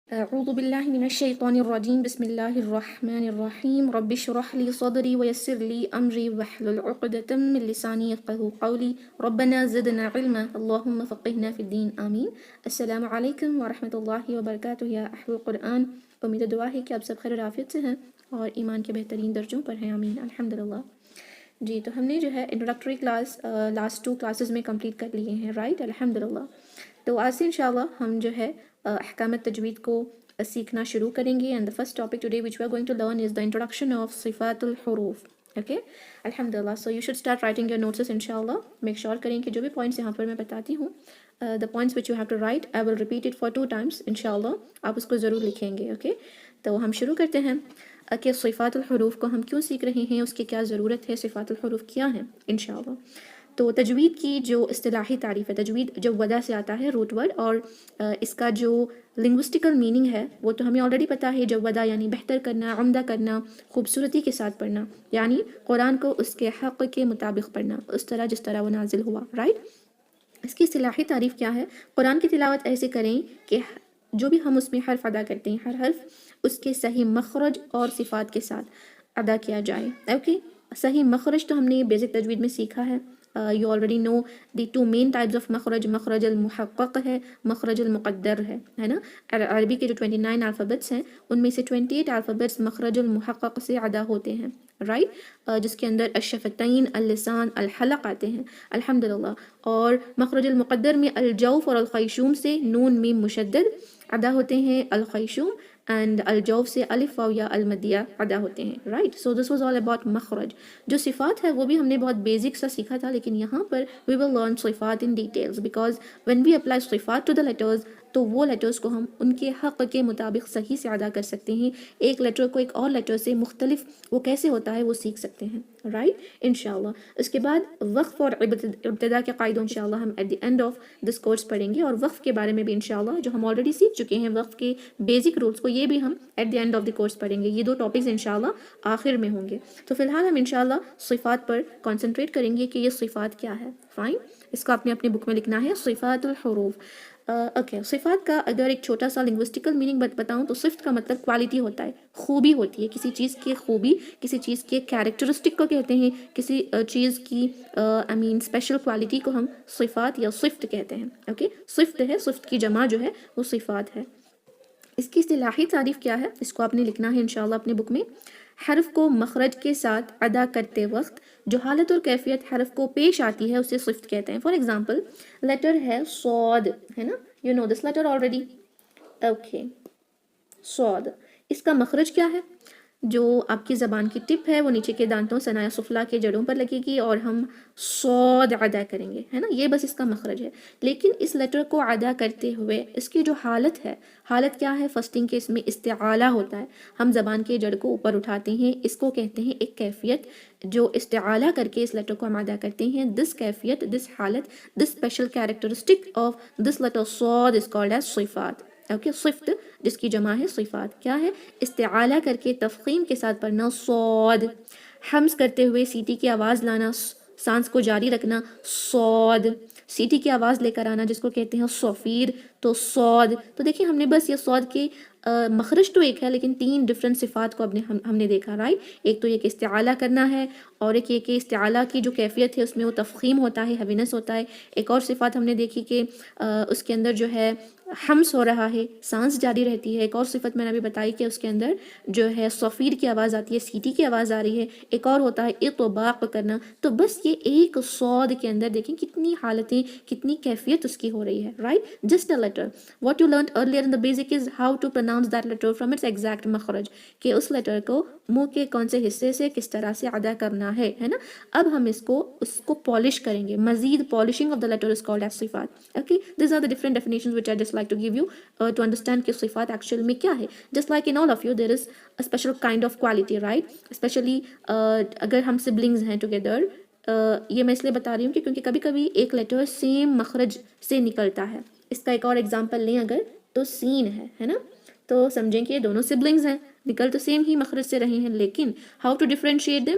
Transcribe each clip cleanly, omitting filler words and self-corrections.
أعوذ بالله من الشيطان الرجيم بسم الله الرحمن الرحيم رب اشرح لي صدري ويسر لي أمري واحلل عقدة من لساني يفقهوا قولي ربنا زدنا علما اللهم فقهنا في الدين آمين. السلام علیکم ورحمۃ اللہ وبرکاتہ یا اہل القرآن. امید دعا ہے کہ آپ سب خیر و عافیت سے ہیں اور ایمان کے بہترین درجوں پر ہیں آمین الحمدللہ. جی تو ہم نے جو ہے انٹروڈکٹری کلاس لاسٹ 2 کلاسز میں کمپلیٹ کر لیے ہیں رائٹ الحمدللہ. تو آج سے انشاءاللہ ہم جو ہے احکام تجوید کو سیکھنا شروع کریں گے. And the first topic today which we are going to learn is the introduction of صفات الحروف. okay الحمدللہ. so you should start writing your notes انشاءاللہ. make sure کریں کہ جو بھی points یہاں پر میں بتاتی ہوں the points which you have to write I will repeat it for 2 times انشاءاللہ. آپ اس کو ضرور لکھیں گے. okay تو ہم شروع کرتے ہیں کہ صفات الحروف کو ہم کیوں سیکھ رہے ہیں, اس کی کیا ضرورت ہے, صفات الحروف کیا ہیں انشاءاللہ. تو تجوید کی جو اصطلاحی تعریف ہے, تجوید جو ودا سے آتا ہے روٹ ورڈ, اور اس کا جو لنگوسٹیکل میننگ ہے وہ تو ہمیں آلریڈی پتہ ہے. جو ودا یعنی بہتر کرنا, عمدہ کرنا, خوبصورتی کے ساتھ پڑھنا, یعنی قرآن کو اس کے حق کے مطابق پڑھنا, اس طرح جس طرح وہ نازل ہوا رائٹ. اس کی اصطلاحی تعریف کیا ہے؟ قرآن کی تلاوت ایسے کریں کہ جو بھی ہم اس میں حرف ادا کرتے ہیں ہر حرف اس کے صحیح مخرج اور صفات کے ساتھ ادا کیا جائے. اوکے صحیح مخرج تو ہم نے بیسک تجوید میں سیکھا ہے. you already know the 2 main types of مخرج. مخرج المحقق ہے, مخرج المقدر ہے نا. عربی کے جو 29 الفابیٹس ہیں ان میں سے 28 الفابیٹس مخرج المحقق سے ادا ہوتے ہیں رائٹ, جس کے اندر الشفتین, اللسان, الحلق آتے ہیں الحمدللہ. اور مخرج المقدر میں الجوف اور الخیشوم سے نون میم مشدد ادا ہوتے ہیں, الخیشوم, اینڈ الجوف سے الف واو یا المدیہ ادا ہوتے ہیں right. So this was all about مخرج. جو صفات ہے وہ بھی ہم نے بہت بیسک سا سیکھا تھا, لیکن یہاں پر وی ول لرن صفات in details, because when we apply صفات ٹو دا لیٹرز تو وہ لیٹرز کو ہم ان کے حق کے مطابق صحیح سے ادا کر سکتے ہیں. ایک لیٹر کو ایک اور لیٹر سے مختلف وہ کیسے ہوتا ہے وہ سیکھ سکتے ہیں رائٹ انشاءاللہ. اس کے بعد وقف اور ابتدا کے قاعدوں انشاءاللہ ہم at the end of this course پڑھیں گے, اور وقف کے بارے میں بھی انشاءاللہ جو ہم آلریڈی سیکھ چکے ہیں وقف کے بیسک رولز کو, یہ بھی ہم at the end of the course پڑھیں گے. یہ 2 ٹاپکس انشاءاللہ آخر میں ہوں گے. تو فی الحال ہم انشاءاللہ صفات پر کنسنٹریٹ کریں گے کہ یہ صفات کیا ہے. فائن, اس کو آپ نے اپنی بک میں لکھنا ہے صفات الحروف. اوکے صفات کا اگر ایک چھوٹا سا لنگوسٹیکل میننگ بتاؤں تو صفت کا مطلب کوالٹی ہوتا ہے, خوبی ہوتی ہے. کسی چیز کی خوبی, کسی چیز کے کیریکٹرسٹک کو کہتے ہیں, کسی چیز کی اسپیشل کوالٹی کو ہم صفات یا صفت کہتے ہیں. اوکے صفت ہے, صفت کی جمع جو ہے وہ صفات ہے. اس کی اصطلاحی تعریف کیا ہے اس کو آپ نے لکھنا ہے انشاءاللہ اپنے بک میں. حرف کو مخرج کے ساتھ ادا کرتے وقت جو حالت اور کیفیت حرف کو پیش آتی ہے اسے صفت کہتے ہیں. فار ایگزامپل لیٹر ہے صاد, ہے نا, you know this letter already. Okay صاد, اس کا مخرج کیا ہے؟ جو آپ کی زبان کی ٹپ ہے وہ نیچے کے دانتوں ثنایا سفلا کے جڑوں پر لگے گی اور ہم صاد ادا کریں گے, ہے نا, یہ بس اس کا مخرج ہے. لیکن اس لیٹر کو ادا کرتے ہوئے اس کی جو حالت ہے, حالت کیا ہے؟ فسٹنگ کے اس میں استعالہ ہوتا ہے, ہم زبان کے جڑ کو اوپر اٹھاتے ہیں, اس کو کہتے ہیں ایک کیفیت. جو استعالہ کر کے اس لیٹر کو ہم ادا کرتے ہیں, دس کیفیت, دس حالت, this special characteristic of this letter صاد از کالڈ ایز صفات. اوکے صفت جس کی جمع ہے صفات کیا ہے؟ استعالہ کر کے تفخیم کے ساتھ پڑھنا صاد, حمز کرتے ہوئے سیٹی کی آواز لانا, سانس کو جاری رکھنا صاد, سیٹی کی آواز لے کر آنا جس کو کہتے ہیں صفیر تو صاد. تو دیکھیں ہم نے بس یہ صاد کے مخرج تو ایک ہے لیکن 3 ڈفرینٹ صفات کو ہم نے دیکھا رائٹ. ایک تو یہ کہ استعالہ کرنا ہے, اور ایک یہ کہ استعالہ کی جو کیفیت ہے اس میں وہ تفخیم ہوتا ہے, ہیوینس ہوتا ہے. ایک اور صفات ہم نے دیکھی کہ اس کے اندر جو ہے حمز ہو رہا ہے, سانس جاری رہتی ہے. ایک اور صفت میں نے ابھی بتائی کہ اس کے اندر جو ہے صفیر کی آواز آتی ہے, سیٹی کی آواز آ رہی ہے. ایک اور ہوتا ہے اطباق کرنا. تو بس یہ ایک صاد کے اندر دیکھیں کتنی حالتیں, کتنی کیفیت اس کی ہو رہی ہے right. Just a letter, what you learned earlier in the basic is how to pronounce that letter from its exact مخرج, کہ اس لیٹر کو منہ کے کون سے حصے سے کس طرح سے ادا کرنا ہے نا. اب ہم اس کو پالش کریں گے, مزید polishing of the letter is called as صفات. Okay these are the different definitions which I just like to give you to understand کہ صفات ایکچوئل میں کیا ہے. Just like in all of you there is a special kind of quality right. Specially اگر ہم siblings ہیں together, یہ میں اس لیے بتا رہی ہوں کہ کیونکہ کبھی کبھی ایک لیٹر سیم مخرج سے نکلتا ہے. اس کا ایک اور ایگزامپل لیں اگر تو سین ہے نا, تو سمجھیں کہ یہ دونوں سبلنگز ہیں, نکل تو سیم ہی مخرج سے رہے ہیں, لیکن how to differentiate them,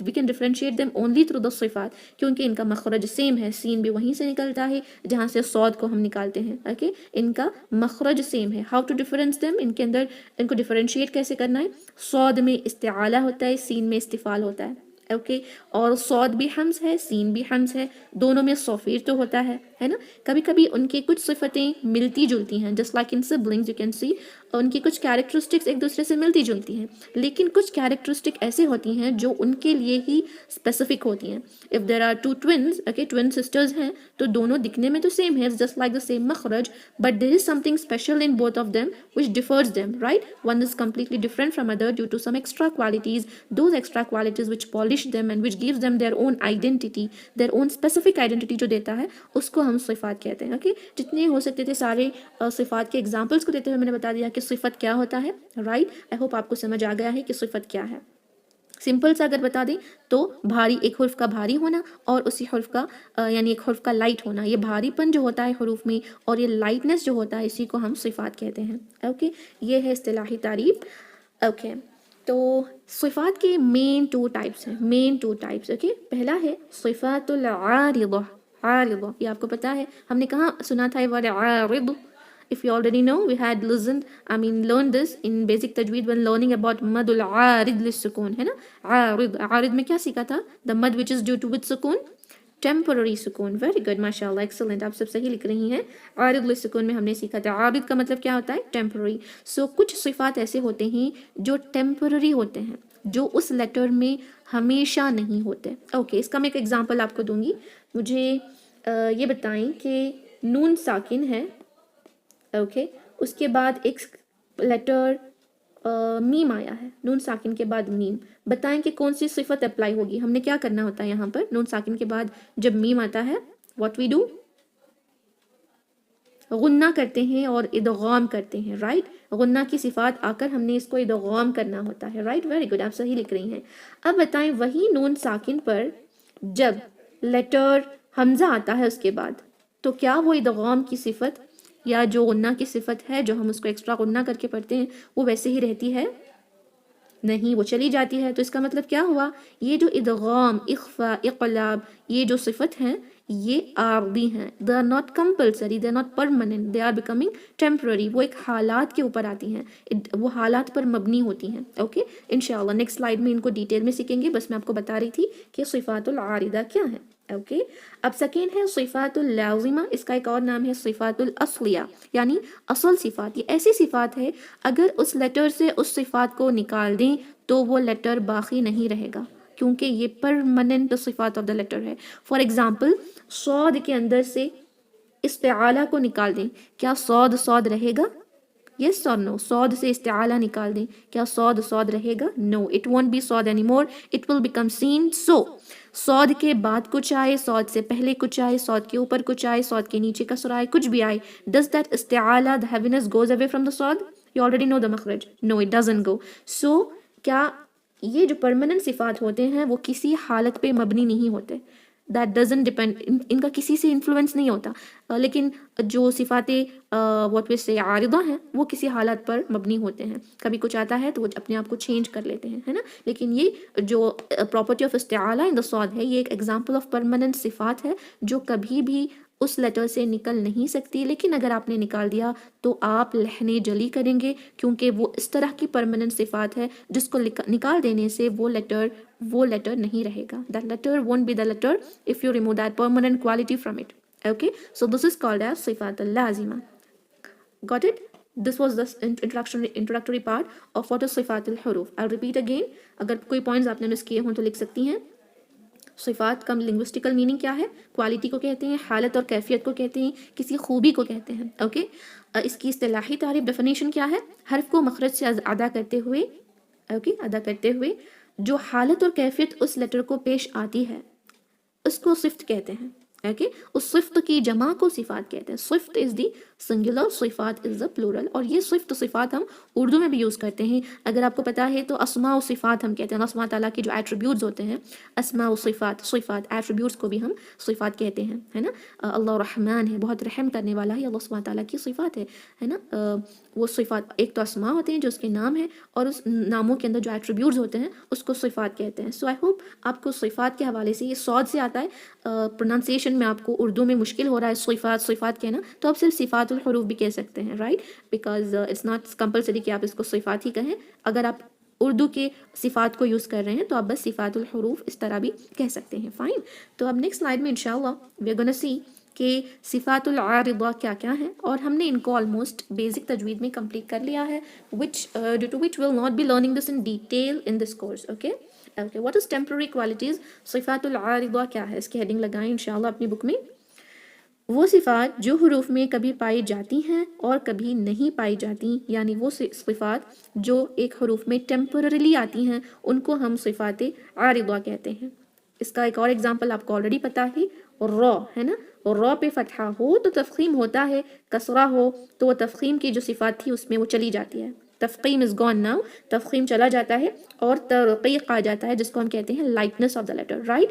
we can differentiate them only through the صفات, کیونکہ ان کا مخرج سیم ہے, سین بھی وہیں سے نکلتا ہے جہاں سے صاد کو ہم نکالتے ہیں. اوکے, ان کا مخرج سیم ہے. ہاؤ ٹو ڈفرینس دیم, ان کے اندر ان کو ڈفرینشیٹ کیسے کرنا ہے, صاد میں استعالہ ہوتا ہے, سین میں استفال ہوتا ہے. اوکے, اور صاد بھی حمز ہے, سین بھی حمز ہے, دونوں میں صفیر تو ہوتا ہے نا. کبھی کبھی ان کی کچھ صفتیں ملتی جلتی ہیں, just like in siblings you can see, ان کی کچھ کیریکٹرسٹکس ایک دوسرے سے ملتی جلتی ہیں, لیکن کچھ کیریکٹرسٹک ایسے ہوتی ہیں جو ان کے لیے ہی اسپیسیفک ہوتی ہیں. If there are two twins, okay, twin sisters ہیں تو دونوں دکھنے میں تو سیم ہے, جسٹ لائک دا سیم مخرج, but there is something special in both of them which differs them, right? One is completely different from other due to some extra qualities. Those extra qualities which polish them and which gives them their own identity, their own specific identity جو دیتا ہے, اس کو ہم صفات کہتے ہیں. Okay, جتنے ہو سکتے تھے سارے صفات کے ایگزامپلس کو دیتے ہوئے میں نے بتا دیا کہ صفت کیا ہوتا ہے, رائٹ. آئی ہوپ آپ کو سمجھ آ گیا ہے کہ صفت کیا ہے. سمپل سے اگر بتا دیں تو بھاری, ایک حرف کا بھاری ہونا اور اسی حرف کا یعنی ایک حرف کا لائٹ ہونا, یہ بھاری پن جو ہوتا ہے حروف میں اور یہ لائٹنس جو ہوتا ہے, اسی کو ہم صفات کہتے ہیں. اوکے, یہ ہے اصطلاحی تعریف. اوکے, تو صفات کے مین 2 ٹائپس ہیں, مین 2 ٹائپس. اوکے, پہلا ہے صفات العارضہ. عارضہ, یہ آپ کو پتا ہے, ہم نے کہاں سنا تھا یہ word Aariz. If you already know, we had learned this in basic tajweed when learning about mad al-aarid lis-sukun, ہے نا. عارض, عارض میں کیا سیکھا تھا, the mud which is due to with sukun, temporary سکون. ویری گڈ, ماشاء اللہ, ایکسلنٹ, آپ سب صحیح لکھ رہی ہیں. عارض للسکون میں ہم نے سیکھا تھا. عارض کا مطلب کیا ہوتا ہے, ٹیمپرری. سو کچھ صفات ایسے ہوتے ہیں جو ٹیمپرری ہوتے ہیں, جو اس لیٹر میں ہمیشہ نہیں ہوتے. اوکے, اس کا میں ایک ایگزامپل آپ کو دوں گی. مجھے یہ بتائیں کہ نون ساکن ہے, اوکے, اس کے بعد ایک لیٹر میم آیا ہے, نون ساکن کے بعد میم. بتائیں کہ کون سی صفت اپلائی ہوگی. ہم نے کیا کرنا ہوتا ہے یہاں پر, نون ساکن کے بعد جب میم آتا ہے, واٹ وی ڈو, غنہ کرتے ہیں اور ادغام کرتے ہیں, رائٹ. غنہ کی صفات آ کر ہم نے اس کو ادغام کرنا ہوتا ہے, رائٹ. ویری گڈ, آپ صحیح لکھ رہی ہیں. اب بتائیں وہی نون ساکن پر جب لیٹر حمزہ آتا ہے اس کے بعد, تو کیا وہ ادغام کی صفت یا جو غنہ کی صفت ہے جو ہم اس کو ایکسٹرا غنہ کر کے پڑھتے ہیں وہ ویسے ہی رہتی ہے؟ نہیں, وہ چلی جاتی ہے. تو اس کا مطلب کیا ہوا, یہ جو ادغام, اخفاء, اقلاب, یہ جو صفت ہیں یہ عارضی ہیں. they are not compulsory, they are not permanent, they are becoming temporary. وہ ایک حالات کے اوپر آتی ہیں, وہ حالات پر مبنی ہوتی ہیں. اوکے, انشاءاللہ نیکسٹ سلائیڈ میں ان کو ڈیٹیل میں سیکھیں گے. بس میں آپ کو بتا رہی تھی کہ صفات العارضہ کیا ہے. اوکے, اب سیکنڈ ہے صفات اللازمہ. اس کا ایک اور نام ہے صفات الاصلیہ, یعنی اصل صفات. یہ ایسی صفات ہے اگر اس لیٹر سے اس صفات کو نکال دیں تو وہ لیٹر باقی نہیں رہے گا, کیونکہ یہ پرماننٹ صفات آف دا لیٹر ہے. فار ایگزامپل, صاد کے اندر سے استعالہ کو نکال دیں, کیا صاد رہے گا؟ یس اور نو. صاد سے استعالہ نکال دیں, کیا صاد رہے گا؟ نو, اٹ وونٹ بی صاد any more, it will become سین. سو صاد کے بعد کچھ آئے, صاد سے پہلے کچھ آئے, صاد کے اوپر کچھ آئے, صاد کے نیچے کسر آئے, کچھ بھی آئے, ڈز دیٹ استعالہ, the heaviness goes away from the صاد؟ You already know the مخرج. No, it doesn't go. So کیا یہ جو پرماننٹ صفات ہوتے ہیں وہ کسی حالت پہ مبنی نہیں ہوتے, that doesn't depend, ان کا کسی سے انفلوئنس نہیں ہوتا. لیکن جو صفات what we say عارضہ ہیں وہ کسی حالت پر مبنی ہوتے ہیں. کبھی کچھ آتا ہے تو وہ اپنے آپ کو چینج کر لیتے ہیں, ہے نا. لیکن یہ جو پراپرٹی آف استعالہ ان دا صاد ہے, یہ ایک ایگزامپل آف پرماننٹ صفات ہے جو کبھی بھی اس لیٹر سے نکل نہیں سکتی. لیکن اگر آپ نے نکال دیا تو آپ لہن جلی کریں گے, کیونکہ وہ اس طرح کی پرماننٹ صفات ہے جس کو نکال دینے سے وہ لیٹر نہیں رہے گا. that letter won't be the letter if you remove that permanent quality from it. Okay, so this is called as صفات اللازمہ. Got it? This was the introductory part of what is صفات الحروف. I'll repeat again. اگر کوئی points آپ نے مس کیے ہوں تو لکھ سکتی ہیں. صفات کا لنگوسٹیکل میننگ کیا ہے؟ کوالٹی کو کہتے ہیں, حالت اور کیفیت کو کہتے ہیں, کسی خوبی کو کہتے ہیں. اوکے, اس کی اصطلاحی تعریف ڈیفینیشن کیا ہے؟ حرف کو مخرج سے ادا کرتے ہوئے جو حالت اور کیفیت اس لیٹر کو پیش آتی ہے اس کو صفت کہتے ہیں. اوکے, اس صفت کی جمع کو صفات کہتے ہیں. صفت از دی سنگولر، صفات از دا پلورل. اور یہ صفت و صفات ہم اردو میں بھی یوز کرتے ہیں. اگر آپ کو پتا ہے تو اسماء و صفات ہم کہتے ہیں. اللہ سبحانہ تعالیٰ کے جو ایٹریبیوٹس ہوتے ہیں، اسماء و صفات، صفات ایٹریبیوٹس کو بھی ہم صفات کہتے ہیں، ہے نا. اللہ رحمان ہے، بہت رحم کرنے والا ہے، اللہ سبحانہ تعالیٰ کی صفات ہے نا. وہ صفات ایک تو اسماء ہوتے ہیں جو اس کے نام ہیں، اور اس ناموں کے اندر جو ایٹریبیوٹس ہوتے ہیں اس کو صفات کہتے ہیں. سو آئی ہوپ آپ کو صفات کے حوالے سے، یہ صاد سے آتا ہے، پروننسیشن میں آپ کو اردو میں مشکل ہو رہا ہے صفات کہنا، تو آپ صرف صفات الحروف بھی کہہ سکتے ہیں، right. Because it's not compulsory کہ آپ اس کو صفات ہی کہیں. اگر آپ اردو کے صفات کو یوز کر رہے ہیں تو آپ بس صفات الحروف اس طرح بھی کہہ سکتے ہیں. فائن. تو اب نیکسٹ سلائیڈ میں انشاءاللہ وی آر گونا سی کہ صفات العارضہ کیا کیا ہیں، اور ہم نے ان کو آلموسٹ بیسک تجوید میں کمپلیٹ کر لیا ہے، due to which we will not be learning this in detail in this course. Okay what is temporary qualities. صفات العارضہ کیا ہے، اس کی ہیڈنگ لگائیں انشاءاللہ اپنی بک میں. وہ صفات جو حروف میں کبھی پائی جاتی ہیں اور کبھی نہیں پائی جاتی، یعنی وہ صفات جو ایک حروف میں ٹیمپرریلی آتی ہیں، ان کو ہم صفات عارضہ کہتے ہیں. اس کا ایک اور ایگزامپل آپ کو آلریڈی پتا ہے، را ہے نا. را پہ فتحہ ہو تو تفخیم ہوتا ہے، کسرہ ہو تو وہ تفخیم کی جو صفات تھی اس میں وہ چلی جاتی ہے. تفخیم از گون ناؤ، تفخیم چلا جاتا ہے، اور ترقیق آ جاتا ہے جس کو ہم کہتے ہیں lightness of the letter, right.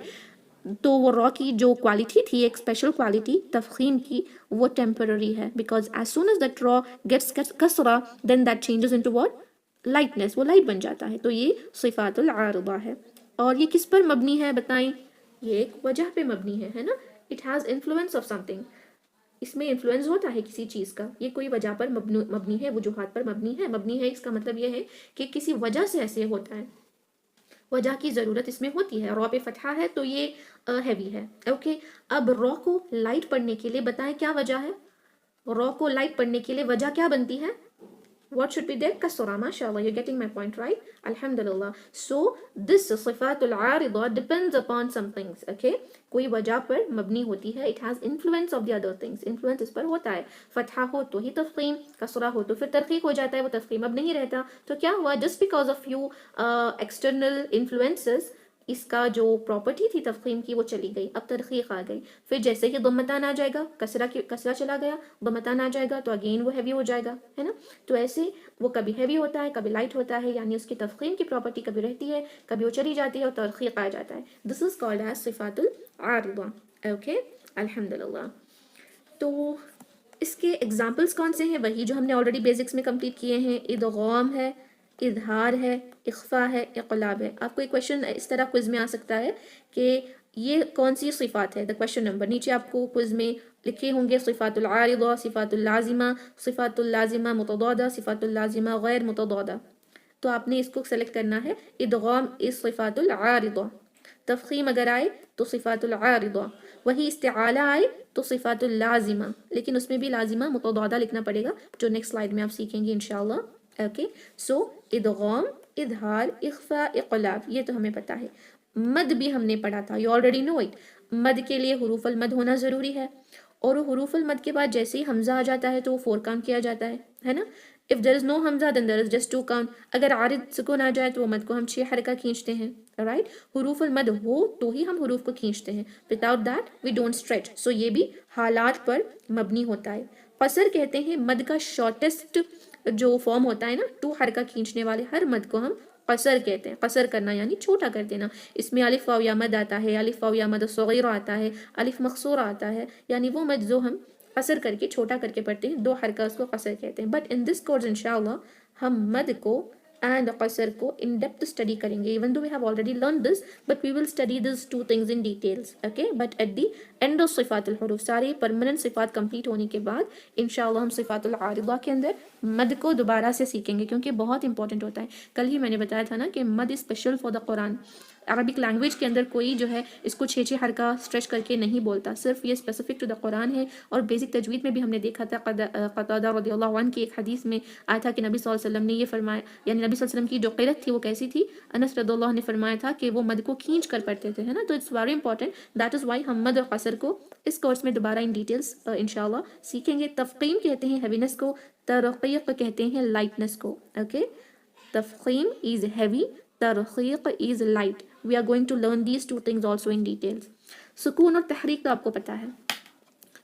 تو وہ را کی جو کوالٹی تھی، ایک اسپیشل کوالٹی تفخیم کی، وہ ٹیمپرری ہے. Because as soon as that را گیٹس کسرہ then that changes into what, lightness, وہ لائٹ بن جاتا ہے. تو یہ صفات العارضہ ہے. اور یہ کس پر مبنی ہے بتائیں؟ یہ ایک وجہ پہ مبنی ہے نا. It has influence of something. اس میں انفلوئنس ہوتا ہے کسی چیز کا. یہ کوئی وجہ پر مبنی ہے، وجوہات پر مبنی ہے. مبنی ہے اس کا مطلب یہ ہے کہ کسی وجہ سے ایسے ہوتا ہے، وجہ کی ضرورت اس میں ہوتی ہے. را پہ فتحہ ہے تو یہ ہیوی ہے. اوکے. اب را کو لائٹ پڑھنے کے لیے بتائیں کیا وجہ ہے؟ را کو لائٹ پڑھنے کے لیے وجہ کیا بنتی ہے؟ What should be there? Kasra. MashaAllah, you're getting my point, right? Alhamdulillah. So, this صفات العارضہ depends upon some things, okay? کوئی وجہ پر مبنی ہوتی ہے. It has influence of the other things. Influence اس پر ہوتا ہے. فتحہ ہو تو ہی تفخیم، کسرہ ہو تو پھر ترقیق ہو جاتا ہے، وہ تفخیم اب نہیں رہتا. تو کیا ہوا؟ Just because of few external influences، اس کا جو پراپرٹی تھی تفخیم کی وہ چلی گئی، اب ترقیق آ گئی. پھر جیسے کہ ضمتان آ جائے گا، کسرہ چلا گیا، ضمتان آ جائے گا تو اگین وہ ہیوی ہو جائے گا، ہے نا. تو ایسے وہ کبھی ہیوی ہوتا ہے، کبھی لائٹ ہوتا ہے، یعنی اس کی تفخیم کی پراپرٹی کبھی رہتی ہے، کبھی وہ چلی جاتی ہے اور ترقیق آ جاتا ہے. دس از کالڈ ایز صفات العارضہ. اوکے. الحمدللہ. تو اس کے ایگزامپلس کون سے ہیں؟ وہی جو ہم نے آلریڈی بیسکس میں کمپلیٹ کیے ہیں. ادغام ہے، اظہار ہے، اخفا ہے، اقلاب ہے. آپ کو ایک کویشچن اس طرح کوئز میں آ سکتا ہے کہ یہ کون سی صفات ہے. دا کویشچن نمبر نیچے آپ کو کوئز میں لکھے ہوں گے: صفات العارضہ، صفات اللازمہ، صفات اللازمہ متضادہ، صفات اللازمہ غیر متضادہ. تو آپ نے اس کو سلیکٹ کرنا ہے. ادغام از صفات العارضہ. تفخیم اگر آئے تو صفات العارضہ. وہی استعالہ آئے تو صفات اللازمہ، لیکن اس میں بھی لازمہ متضادہ لکھنا پڑے گا، جو نیکسٹ سلائیڈ میں آپ سیکھیں گے انشاءاللہ. اوکے. سو ادغام، اظہار، اخفاء، اقلاب، یہ تو ہمیں پتا ہے. مد بھی ہم نے پڑھا تھا. You already know it. مد کے لیے حروف المد ہونا ضروری ہے، اور حروف المد کے بعد جیسے ہی حمزہ آ جاتا ہے تو وہ 4 کاؤنٹ کیا جاتا ہے نا. if there is no hamza then there is just 2 count. اگر عارض سکون آ جائے تو وہ مد کو ہم 6 حرکہ کھینچتے ہیں، رائٹ. حروف المد ہو تو ہی ہم حروف کو کھینچتے ہیں. without that we don't stretch. so یہ بھی حالات پر مبنی ہوتا ہے. قصر کہتے ہیں مد کا شارٹیسٹ جو فارم ہوتا ہے نا، 2 حرکہ کھینچنے والے ہر مد کو ہم قصر کہتے ہیں. قصر کرنا یعنی چھوٹا کر دینا. اس میں الف واو یا مد آتا ہے، الف واو یا مد صغیرہ آتا ہے، الف مقصورہ آتا ہے، یعنی وہ مد جو ہم قصر کر کے چھوٹا کر کے پڑھتے ہیں، 2 حرکہ اس کو قصر کہتے ہیں. بٹ ان دس کورس انشاءاللہ ہم مد کو اینڈ قصر کو ان ڈیپتھ اسٹڈی کریں گے. Even though we have already learn this but we will study this 2 things in details. Okay. But at the end of صفات الحروف، ساری پرماننٹ صفات کمپلیٹ ہونے کے بعد انشاءاللہ ہم صفات العارضہ کے اندر مد کو دوبارہ سے سیکھیں گے، کیونکہ بہت امپورٹنٹ ہوتا ہے. کل ہی میں نے بتایا تھا نا کہ مد special for the Quran. Arabic language کے اندر کوئی جو ہے اس کو 6 حرکہ اسٹریچ کر کے نہیں بولتا، صرف یہ اسپیسیفک ٹو دا قرآن ہے. اور بیسک تجوید میں بھی ہم نے دیکھا تھا، قتادہ رضی اللہ عنہ کی ایک حدیث میں آیا تھا کہ نبی صلی اللہ علیہ وسلم نے یہ فرمایا، یعنی نبی صلی اللہ علیہ وسلم کی جو قرأت تھی وہ کیسی تھی؟ انس رضی اللہ عنہ نے فرمایا تھا کہ وہ مد کو کھینچ کر پڑھتے تھے، ہے نا. تو it's very important. That is why ہم مد اور قصر کو اس کورس میں دوبارہ ان ڈیٹیلس انشاءاللہ سیکھیں گے. تفخیم کہتے ہیں ہیوینس کو، ترقیق کہتے ہیں لائٹنس کو. اوکے. تفخیم از ہیوی، ترقیق is light. We are going to learn these 2 things also in details. سکون اور تحریک تو آپ کو پتا ہے.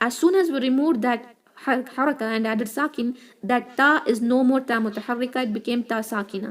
As soon as we removed that haraka and added sakin, that ta is no more ta mutaharrika, it became ta sakina.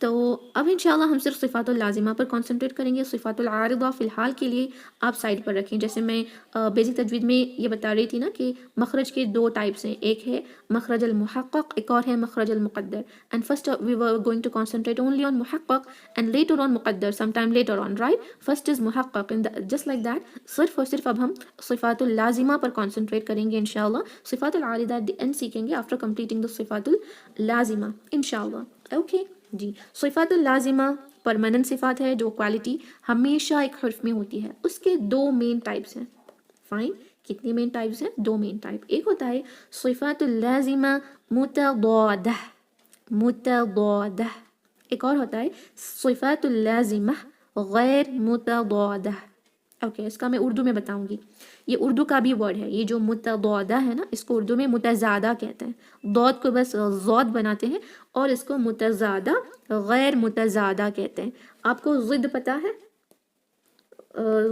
تو اب انشاءاللہ ہم صرف صفات اللازمہ پر کانسنٹریٹ کریں گے. صفات العارضہ فی الحال کے لیے آپ سائڈ پر رکھیں. جیسے میں بیسک تجوید میں یہ بتا رہی تھی نا کہ مخرج کے دو ٹائپس ہیں, ایک ہے مخرج المحقق, ایک اور ہے مخرج المقدر. And first we were going to concentrate only on محقق اینڈ لیٹر آن مقدر, some time later on, right. First is محقق, جسٹ لائک دیٹ. صرف اور صرف اب ہم صفات اللازمہ پر کانسنٹریٹ کریں گے انشاءاللہ. صفات العارضہ ایٹ دی اینڈ سیکھیں گے آفٹر کمپلیٹنگ دا صفات اللازمہ انشاءاللہ. اوکے جی. صفات اللازمہ پرماننٹ صفات ہے جو کوالٹی ہمیشہ ایک حرف میں ہوتی ہے. اس کے دو مین ٹائپس ہیں. فائن, کتنی مین ٹائپس ہیں؟ دو مین ٹائپ. ایک ہوتا ہے صفات اللازمہ متضادہ, متضادہ. ایک اور ہوتا ہے صفات اللازمہ غیر متضادہ. اوکے, اس کا میں اردو میں بتاؤں گی. یہ اردو کا بھی ورڈ ہے, یہ جو متضادہ ہے نا, اس کو اردو میں متضادہ کہتے ہیں. ضاد کو بس ضاد بناتے ہیں اور اس کو متضادہ غیر متضادہ کہتے ہیں. آپ کو ضد پتہ ہے؟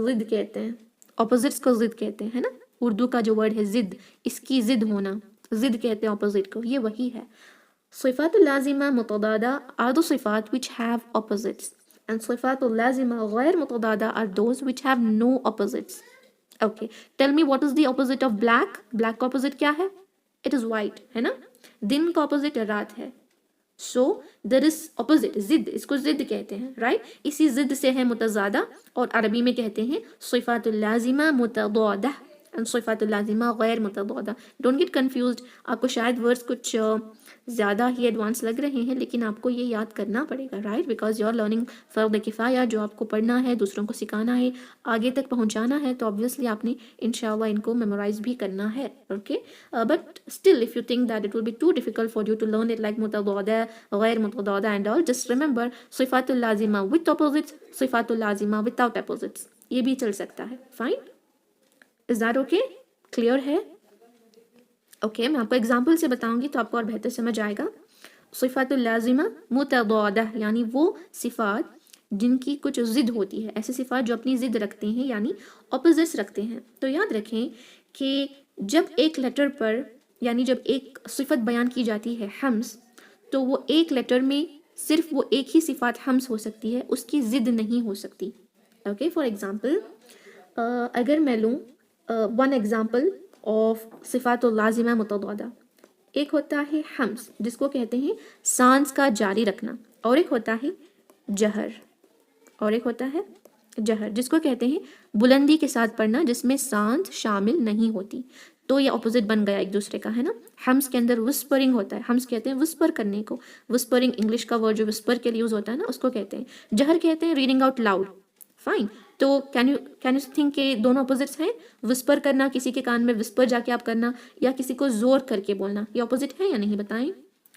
ضد کہتے ہیں, اپوزٹس کو ضد کہتے ہیں نا. اردو کا جو ورڈ ہے ضد, اس کی ضد ہونا, ضد کہتے ہیں اپوزٹ کو, یہ وہی ہے. صفات اللازمہ متضادہ are the صفات which have opposites and صفات اللازمہ غیر متضادہ are those which have no opposites. Okay, tell me what is the opposite of black? Black کا opposite کیا ہے؟ It is white, ہے نا. دن کا opposite رات ہے. So there is opposite, ضد, اس کو ضد کہتے ہیں, right. اسی ضد سے ہے متضادہ, اور عربی میں کہتے ہیں صفات اللازمہ متضادہ and صفات اللازمہ غیر متضادہ. Don't get confused. آپ کو شاید ورڈز کچھ زیادہ ہی ایڈوانس لگ رہے ہیں, لیکن آپ کو یہ یاد کرنا پڑے گا, right, because you are learning فرض کفایہ, جو آپ کو پڑھنا ہے, دوسروں کو سکھانا ہے, آگے تک پہنچانا ہے, تو obviously آپ نے انشاءاللہ ان کو میمورائز بھی کرنا ہے. Okay, but still if you think that it will be too difficult for you to learn it like متضادہ غیر متضادہ and all, just remember صفات اللازمہ with opposites, صفات اللازمہ without opposites, یہ بھی چل سکتا ہے. Fine, is that okay? Clear ہے؟ Okay, میں آپ کو ایگزامپل سے بتاؤں گی تو آپ کو اور بہتر سمجھ آئے گا. صفات اللازمہ متضادہ یعنی وہ صفات جن کی کچھ ضد ہوتی ہے, ایسے صفات جو اپنی ضد رکھتے ہیں یعنی اپوزٹس رکھتے ہیں. تو یاد رکھیں کہ جب ایک لیٹر پر, یعنی جب ایک صفت بیان کی جاتی ہے حمز, تو وہ ایک لیٹر میں صرف وہ ایک ہی صفات حمز ہو سکتی ہے, اس کی ضد نہیں ہو سکتی. اوکے, فار ایگزامپل اگر میں لوں ون ایگزامپل آف صفات اللازمہ متضادہ, ایک ہوتا ہے حمز جس کو کہتے ہیں سانس کا جاری رکھنا, اور ایک ہوتا ہے جہر, اور ایک ہوتا ہے جہر جس کو کہتے ہیں بلندی کے ساتھ پڑھنا جس میں سانس شامل نہیں ہوتی. تو یہ اپوزٹ بن گیا ایک دوسرے کا, ہے نا. حمز کے اندر وسپرنگ ہوتا ہے, حمز کہتے ہیں وسپر کرنے کو, وسپرنگ انگلش کا ورڈ جو وسپر کے لیے یوز ہوتا ہے نا, اس کو کہتے ہیں. جہر کہتے ہیں ریڈنگ آؤٹ لاؤڈ. فائن, تو کین یو تھنک کہ دونوں اپوزٹس ہیں؟ وسپر کرنا, کسی کے کان میں وسپر جا کے آپ کرنا, یا کسی کو زور کر کے بولنا, یہ اپوزٹ ہے یا نہیں بتائیں,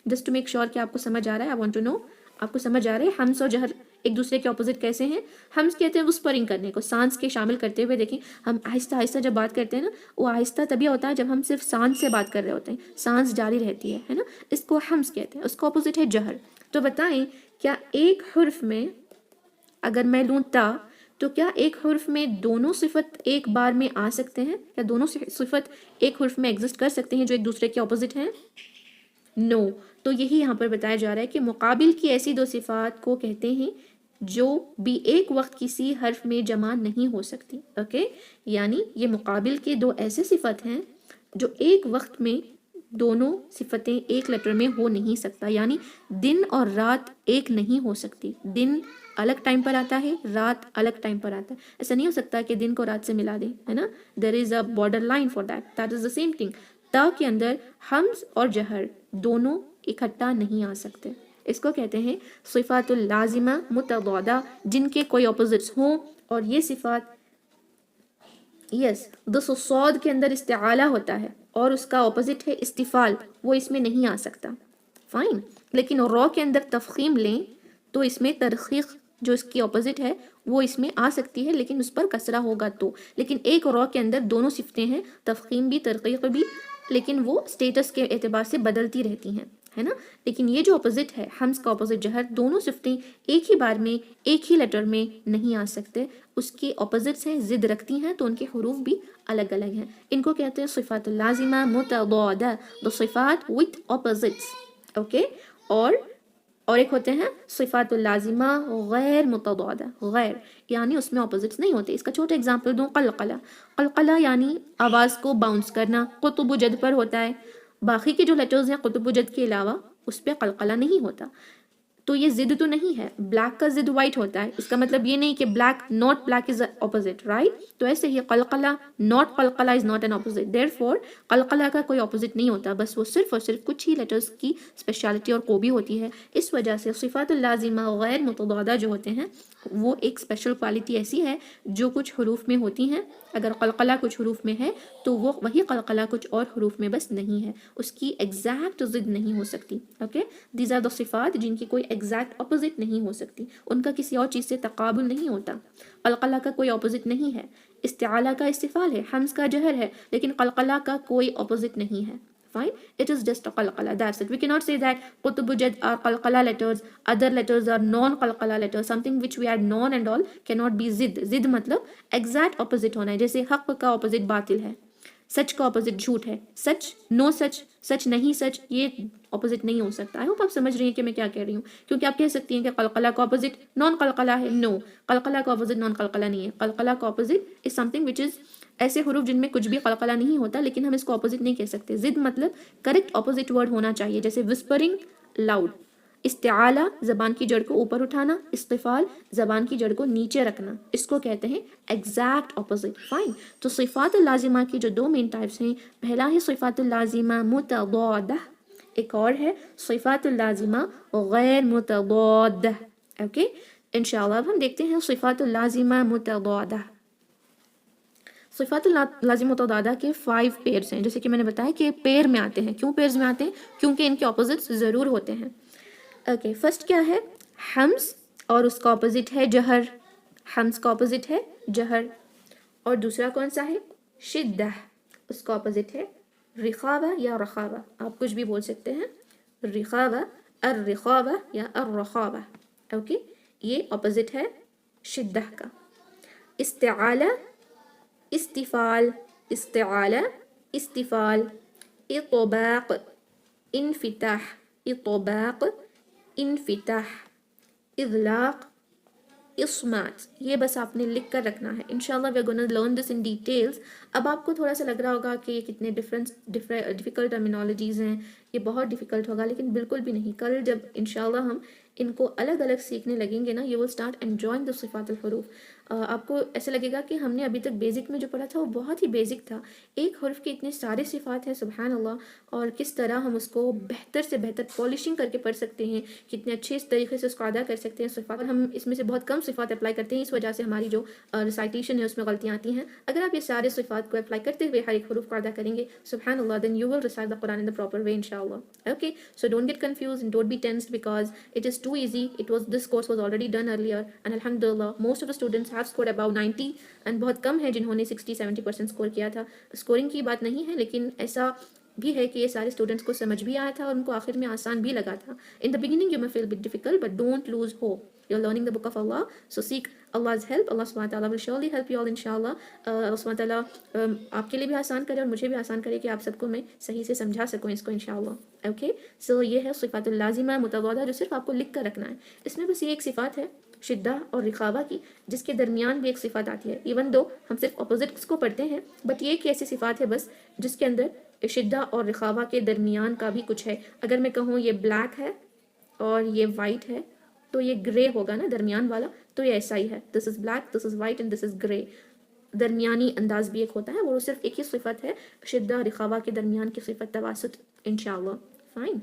جسٹ ٹو میک شیور کہ آپ کو سمجھ آ رہا ہے. آئی وانٹ ٹو نو آپ کو سمجھ آ رہا ہے حمز اور جہر ایک دوسرے کے اپوزٹ کیسے ہیں. حمز کہتے ہیں وسپرنگ کرنے کو, سانس کے شامل کرتے ہوئے. دیکھیں ہم آہستہ آہستہ جب بات کرتے ہیں نا, وہ آہستہ تبھی ہوتا ہے جب ہم صرف سانس سے بات کر رہے ہوتے ہیں, سانس جاری رہتی ہے نا, اس کو حمز کہتے ہیں. اس کا اپوزٹ ہے جہر. تو بتائیں کیا ایک حرف میں اگر میں لوں تا, تو کیا ایک حرف میں دونوں صفت ایک بار میں آ سکتے ہیں؟ کیا دونوں صفت ایک حرف میں ایگزسٹ کر سکتے ہیں جو ایک دوسرے کے اپوزٹ ہیں؟ نو. تو یہی یہاں پر بتایا جا رہا ہے کہ مقابل کی ایسی دو صفات کو کہتے ہیں جو بھی ایک وقت کسی حرف میں جمع نہیں ہو سکتی. اوکے, یعنی یہ مقابل کے دو ایسے صفت ہیں جو ایک وقت میں دونوں صفتیں ایک لیٹر میں ہو نہیں سکتا. یعنی دن اور رات ایک نہیں ہو سکتی. دن الگ ٹائم پر آتا ہے, رات الگ ٹائم پر آتا ہے. ایسا نہیں ہو سکتا کہ دن کو رات سے ملا دیں, ہے نا. There is a border line for that. That is the same thing. تا کے اندر حمز اور جہر دونوں اکٹھا نہیں آ سکتے. اس کو کہتے ہیں صفات اللازمہ متضادہ جن کے کوئی اپوزٹس ہوں, اور یہ صفات دس صاد کے اندر استعالہ ہوتا ہے اور اس کا اپوزٹ ہے استفال, وہ اس میں نہیں آ سکتا. فائن. لیکن را کے اندر تفخیم لیں تو اس میں ترخیق جو اس کی اپوزٹ ہے وہ اس میں آ سکتی ہے, لیکن اس پر کسرہ ہوگا تو. لیکن ایک را کے اندر دونوں صفتیں ہیں, تفخیم بھی ترقیق بھی, لیکن وہ اسٹیٹس کے اعتبار سے بدلتی رہتی ہیں, ہے نا. لیکن یہ جو اپوزٹ ہے حمز کا اپوزٹ جہر, دونوں صفتیں ایک ہی بار میں ایک ہی لیٹر میں نہیں آ سکتے. اس کے اپوزٹس ہیں, ضد رکھتی ہیں, تو ان کے حروف بھی الگ الگ ہیں. ان کو کہتے ہیں صفات اللازمہ متضادہ, the صفات with opposites. اوکے, اور اور ایک ہوتے ہیں صفات اللازمہ غیر متضادہ، غیر یعنی اس میں اپوزٹس نہیں ہوتے. اس کا چھوٹا ایگزامپل دوں، قلقلہ. قلقلہ یعنی آواز کو باؤنس کرنا، قطب و جد پر ہوتا ہے. باقی کے جو لیٹرز ہیں قطب و جد کے علاوہ اس پہ قلقلہ نہیں ہوتا. تو یہ ضد تو نہیں ہے، بلیک کا ضد وائٹ ہوتا ہے، اس کا مطلب یہ نہیں کہ black not black is opposite, right. تو ایسے ہی قلقلہ ناٹ قلقلہ is not an opposite, therefore قلقلہ کا کوئی اپوزٹ نہیں ہوتا، بس وہ صرف اور صرف کچھ ہی لیٹرز کی اسپیشلٹی اور خوبی ہوتی ہے. اس وجہ سے صفات اللازمہ غیر متضادہ جو ہوتے ہیں وہ ایک اسپیشل کوالٹی ایسی ہے جو کچھ حروف میں ہوتی ہیں. اگر قلقلہ کچھ حروف میں ہے تو وہ وہی قلقلہ کچھ اور حروف میں بس نہیں ہے، اس کی ایگزیکٹ ضد نہیں ہو سکتی. اوکے، دیز آر دا صفات جن کی کوئی ایگزیکٹ اپوزٹ نہیں ہو سکتی، ان کا کسی اور چیز سے تقابل نہیں ہوتا. قلقلہ کا کوئی اپوزٹ نہیں ہے، استعالہ کا استفال ہے، حمز کا جہر ہے، لیکن قلقلہ کا کوئی اپوزٹ نہیں ہے. Fine, it is just a qalqala, that's it. We cannot say that qutb jad are qalqala letters, other letters are non-qalqala letters. Something which we add non and all cannot be zid. Zid matlab exact opposite ہونا ہے. جیسے حق کا opposite باطل ہے، سچ کا opposite جھوٹ ہے، سچ نو سچ، سچ نہیں سچ، یہ opposite نہیں ہو سکتا. I hope آپ سمجھ رہی ہیں کہ میں کیا کہہ رہی ہوں. کیونکہ آپ کہہ سکتی ہیں کہ قلقلہ کا opposite non قلقلہ ہے. No, قلقلہ کا opposite non قلقلہ نہیں ہے. قلقلہ کا opposite is something which is ایسے حروف جن میں کچھ بھی قلقلہ نہیں ہوتا، لیکن ہم اس کو اپوزٹ نہیں کہہ سکتے. ضد مطلب کریکٹ اپوزٹ ورڈ ہونا چاہیے، جیسے وسپرنگ لاؤڈ، استعالہ زبان کی جڑ کو اوپر اٹھانا، استفال زبان کی جڑ کو نیچے رکھنا، اس کو کہتے ہیں ایگزیکٹ اپوزٹ. فائن. تو صفات اللازمہ کی جو دو مین ٹائپس ہیں، پہلا ہے صفات اللازمہ متضادہ، ایک اور ہے صفات اللازمہ غیر متضادہ. اوکے، انشاءاللہ اب ہم دیکھتے ہیں صفات اللازمہ متضادہ. صفات لازم متضادہ کے 5 پیئرز ہیں، جیسے کہ میں نے بتایا کہ پیر میں آتے ہیں. کیوں پیئرز میں آتے ہیں؟ کیونکہ ان کے اپوزٹس ضرور ہوتے ہیں. اوکے، فرسٹ کیا ہے؟ حمز اور اس کا اپوزٹ ہے جہر. حمز کا اپوزٹ ہے جہر. اور دوسرا کون سا ہے؟ شدہ، اس کا اپوزٹ ہے رخاوہ یا رخاوہ، آپ کچھ بھی بول سکتے ہیں. رخاوہ، الرخاوہ یا الرخاوہ. اوکے، یہ اپوزٹ ہے شدہ کا. استعالہ، استفال، استعالہ، استفال. اطباق، انفتاح، اطباق، انفتاح. اغلاق، اصمات. یہ بس آپ نے لکھ کر رکھنا ہے. انشاءاللہ we are going to learn this in details. اب آپ کو تھوڑا سا لگ رہا ہوگا کہ یہ کتنے ڈیفیکلٹ ٹرمینالوجیز ہیں، یہ بہت ڈیفیکلٹ ہوگا، لیکن بالکل بھی نہیں. کل جب انشاءاللہ ہم ان کو الگ الگ سیکھنے لگیں گے نا، you will start enjoying the صفات الحروف. آپ کو ایسے لگے گا کہ ہم نے ابھی تک بیسک میں جو پڑھا تھا وہ بہت ہی بیسک تھا. ایک حرف کے اتنے سارے صفات ہیں، سبحان اللہ، اور کس طرح ہم اس کو بہتر سے بہتر پالشنگ کر کے پڑھ سکتے ہیں، کتنے اچھے اس طریقے سے اس کو ادا کر سکتے ہیں صفات. اور ہم اس میں سے بہت کم صفات اپلائی کرتے ہیں، اس وجہ سے ہماری جو ریسائٹیشن ہے اس میں غلطیاں آتی ہیں. اگر آپ یہ سارے صفات کو اپلائی کرتے ہوئے ہر ایک حروف کو ادا کریں گے، سبحان اللہ، then you will recite the Quran in the proper way inshallah. Okay, so don't get confused and don't be tensed because it is too easy. This course was already done earlier and alhamdulillah most of the students have scored about 90 and بہت کم ہے جنہوں نے 60-70% score کیا تھا. Scoring کی بات نہیں ہے، لیکن ایسا بھی ہے کہ یہ سارے اسٹوڈنٹس کو سمجھ بھی آیا تھا اور ان کو آخر میں آسان بھی لگا تھا. In the beginning you may feel a bit difficult but don't lose hope. You're learning the book of Allah, so seek Allah's help. Allah subhanahu wa ta'ala will surely help you all inshallah. Allah subhanahu wa ta'ala آپ کے لیے بھی آسان کرے اور مجھے بھی آسان کرے کہ آپ سب کو میں صحیح سے سمجھا سکوں اس کو انشاءاللہ. اوکے، سو یہ ہے صفات اللازمہ متضادہ جو صرف آپ کو لکھ کر رکھنا ہے. اس میں بس یہ ایک صفات ہے شدہ اور رخاوہ کی، جس کے درمیان بھی ایک صفات آتی ہے. ایون دو ہم صرف اپوزٹس کو پڑھتے ہیں، بٹ یہ ایک ایسی صفات ہے بس جس کے اندر شدہ اور رخاوہ کے درمیان کا بھی کچھ ہے. اگر میں کہوں یہ بلیک ہے اور یہ وائٹ ہے تو یہ گرے ہوگا نا، درمیان والا، تو یہ ایسا ہی ہے. This is black, this is white and this is grey. درمیانی انداز بھی ایک ہوتا ہے، وہ صرف ایک ہی صفت ہے شدہ رخاوہ کے درمیان کی صفت تواسط انشاءاللہ. فائن.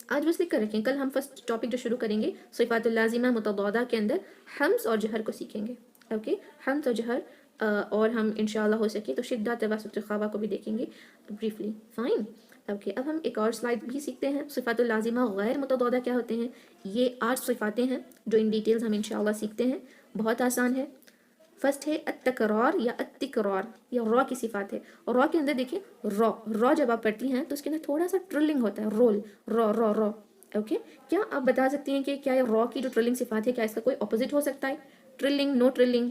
آج بس لکھ کر رکھیں، کل ہم فرسٹ ٹاپک جو شروع کریں گے صفات اللازمہ متضادہ کے اندر حمز اور جہر کو سیکھیں گے. اوکے، حمز اور جہر، اور ہم انشاءاللہ ہو سکے تو شدہ تواسط رخاوہ کو بھی دیکھیں گے بریفلی. فائن. اوکے، اب ہم ایک اور سلائڈ بھی سیکھتے ہیں. صفات اللازمہ غیر متضادہ کیا ہوتے ہیں؟ یہ 8 صفاتیں ہیں جو ان ڈیٹیلز ہم انشاءاللہ سیکھتے ہیں. بہت آسان ہے. فرسٹ ہے التکرار یا التکرار، یہ را کی صفات ہے. اور را کے اندر دیکھیں، را جب آپ پڑھتی ہیں تو اس کے اندر تھوڑا سا ٹرلنگ ہوتا ہے، رول، را. اوکے، کیا آپ بتا سکتی ہیں کہ کیا یہ را کی جو ٹرلنگ صفات ہے کیا اس کا کوئی اپوزٹ ہو سکتا ہے؟ ٹرلنگ، نو ٹرلنگ،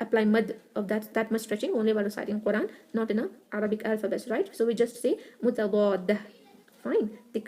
apply mud of that much stretching only while reciting Quran, not in a Arabic alphabet, right? So we just say mutadad. Fine.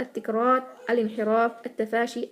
التكرار, الانحراف, التفاشي,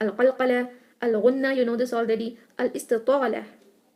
القلقلة, الغنة, you know this already, الاستطالة.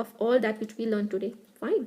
of all that which we learned today. Fine.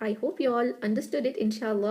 I hope you all understood it, inshallah.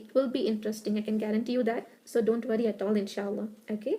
it will be interesting. I can guarantee you that. So don't worry at all, inshallah. Okay?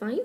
Fine?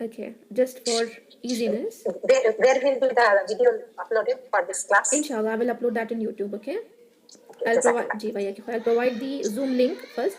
Okay, just for easiness. Where will be the video uploaded for this class? Inshallah, I will upload that in YouTube, okay? I'll provide the Zoom link first.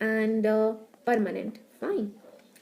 and permanent, fine.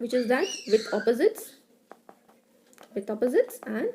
which is that with opposites and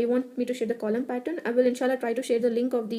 you want me to share the column pattern? I will inshallah try to share the link of the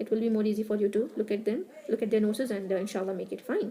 It will be more easy for you to look at them, look at their notes and inshallah make it fine.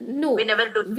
No, we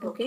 Okay.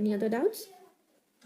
Any other doubts?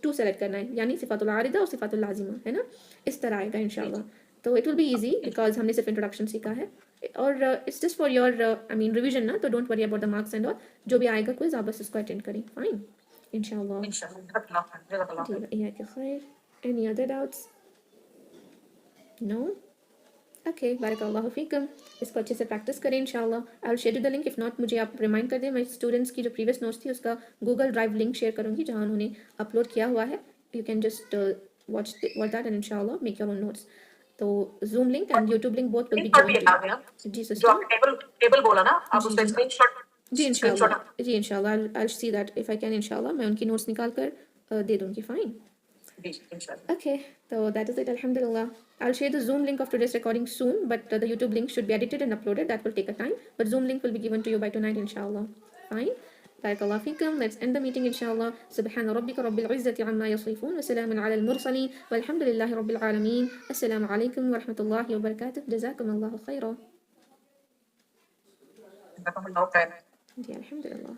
To select کرنا ہے, یعنی صفات العارضہ اور صفات اللازمہ ہے نا, اس طرح آئے گا انشاءاللہ. تو it will be easy because ہم نے صرف انٹروڈکشن سیکھا ہے, اور it's just for your I mean revision نا, تو don't worry about the marks and all, جو بھی آئے گا کوئی آپ بس اس کو اٹینڈ کریں. فائن انشاءاللہ. جی ایاک خیر. Any other doubts? No. Okay, بارک اللہ فیکم. اس کو اچھے سے پریکٹس کریں انشاءاللہ. I will share you the link, if not مجھے آپ ریمائنڈ کر دیں, میں اسٹوڈنٹس کی جو پریویس نوٹس تھی اس کا گوگل ڈرائیو لنک شیئر کروں گی جہاں انہوں نے اپلوڈ کیا ہوا ہے. You can just watch that and انشاءاللہ میک یور اون نوٹس. تو Zoom link and YouTube link both will be given to you. جی سسٹر. ٹیبل بولا نا, آپ اس کا اسکرین شاٹ. جی انشاءاللہ, جی انشاءاللہ I will see that if I can انشاءاللہ. میں ان کی نوٹس نکال کر دے دوں گی. Fine. Okay, so that is it. Alhamdulillah. I'll share the Zoom link of today's recording soon, but the YouTube link should be edited and uploaded. That will take a time, but Zoom link will be given to you by tonight, inshallah. Fine. Barakallah feekum. Let's end the meeting, inshallah. Subhana rabbika rabbil izzati amma yasifun wa salamun ala al-mursalin walhamdulillahi rabbil alamin. Assalamu alaikum wa rahmatullahi wa barakatuh. Jazakumullahu khairan. Ji, alhamdulillah.